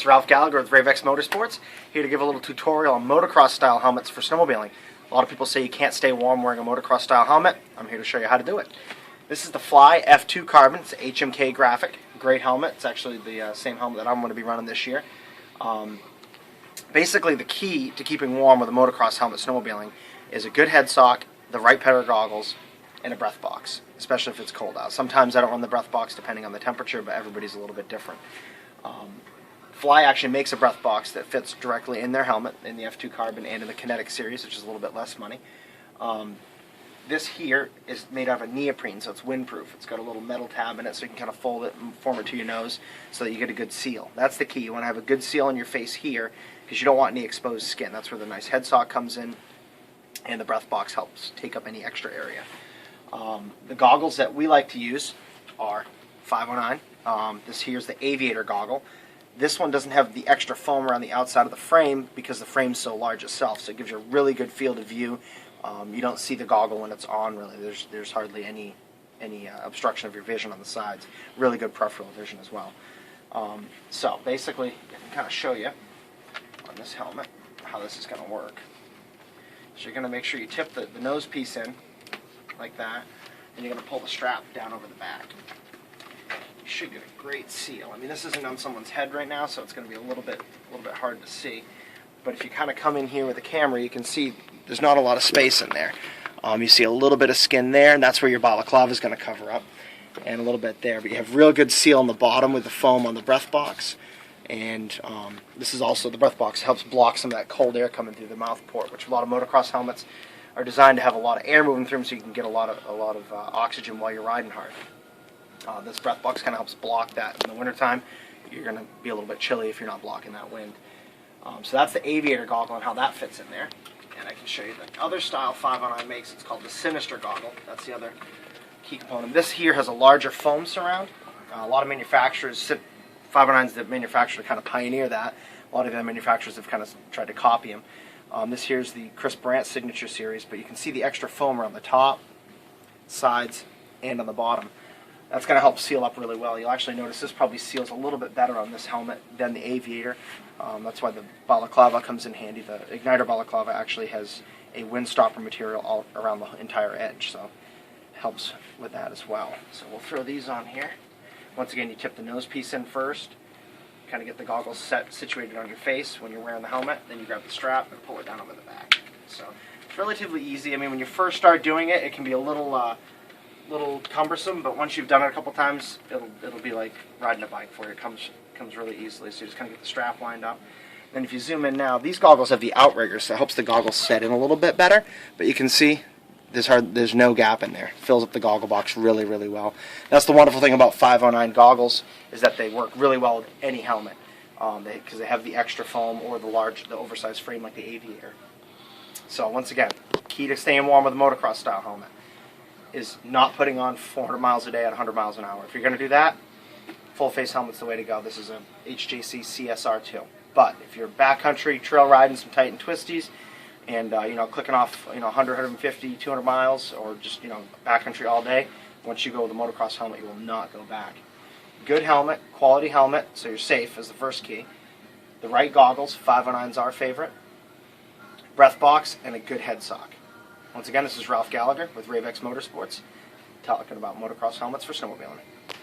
it's Ralph Gallagher with Rave X Motorsports, here to give a little tutorial on motocross style helmets for snowmobiling. A lot of people say you can't stay warm wearing a motocross style helmet. I'm here to show you how to do it. This is the Fly F2 Carbon. It's an HMK graphic. Great helmet. It's actually the same helmet that I'm going to be running this year. Basically, the key to keeping warm with a motocross helmet snowmobiling is a good headstock, the right pair of goggles, and a breath box, especially if it's cold out. Sometimes I don't run the breath box depending on the temperature, but everybody's a little bit different. Fly actually makes a breath box that fits directly in their helmet, in the F2 Carbon and in the Kinetic series, which is a little bit less money. This here is made out of a neoprene, so it's windproof. It's got a little metal tab in it so you can kind of fold it and form it to your nose so that you get a good seal. That's the key. You want to have a good seal on your face here because you don't want any exposed skin. That's where the nice headstock comes in, and the breath box helps take up any extra area. The goggles that we like to use are 509. This here's the aviator goggle. This one doesn't have the extra foam around the outside of the frame because the frame's so large itself, so it gives you a really good field of view. You don't see the goggle when it's on, really. There's hardly any obstruction of your vision on the sides. Really good peripheral vision as well. So basically, I can kind of show you on this helmet how this is going to work. So you're going to make sure you tip the nose piece in like that, and you're going to pull the strap down over the back. You should get a great seal. I mean, this isn't on someone's head right now, so it's going to be a little bit hard to see. But if you kind of come in here with the camera, you can see there's not a lot of space in there. You see a little bit of skin there, and that's where your balaclava is going to cover up, and a little bit there. But you have real good seal on the bottom with the foam on the breath box. And this is also, the breath box helps block some of that cold air coming through the mouth port, which a lot of motocross helmets are designed to have a lot of air moving through them so you can get a lot of oxygen while you're riding hard. This breath box kind of helps block that. In the wintertime, you're going to be a little bit chilly if you're not blocking that wind. So that's the aviator goggle and how that fits in there. And I can show you the other style 509 makes. It's called the Sinister goggle. That's the other key component. This here has a larger foam surround. A lot of manufacturers, 509's the manufacturer to kind of pioneer that. A lot of the other manufacturers have kind of tried to copy him. This here's the Chris Brandt Signature Series, but you can see the extra foam around the top, sides, and on the bottom. That's going to help seal up really well. You'll actually notice this probably seals a little bit better on this helmet than the aviator. That's why the balaclava comes in handy. The Igniter balaclava actually has a windstopper material all around the entire edge, so it helps with that as well. So we'll throw these on here. Once again, you tip the nose piece in first, kind of get the goggles situated on your face when you're wearing the helmet, then you grab the strap and pull it down over the back. So it's relatively easy. I mean, when you first start doing it, it can be a little cumbersome, but once you've done it a couple times, it'll be like riding a bike for you. It comes really easily, so you just kind of get the strap lined up. Then if you zoom in now, these goggles have the outrigger, so it helps the goggles set in a little bit better, but you can see there's no gap in there. It fills up the goggle box really, really well. That's the wonderful thing about 509 goggles, is that they work really well with any helmet, because they have the extra foam or the oversized frame like the aviator. So once again, key to staying warm with a motocross style helmet is not putting on 400 miles a day at 100 miles an hour. If you're going to do that, full face helmet's the way to go. This is a HJC CSR2. But if you're backcountry trail riding some tight and twisties, and clicking off 100, 150, 200 miles, or just backcountry all day, once you go with a motocross helmet, you will not go back. Good helmet, quality helmet, so you're safe is the first key. The right goggles, 509's our favorite. Breath box, and a good headstock. Once again, this is Ralph Gallagher with Rave X Motorsports, talking about motocross helmets for snowmobiling.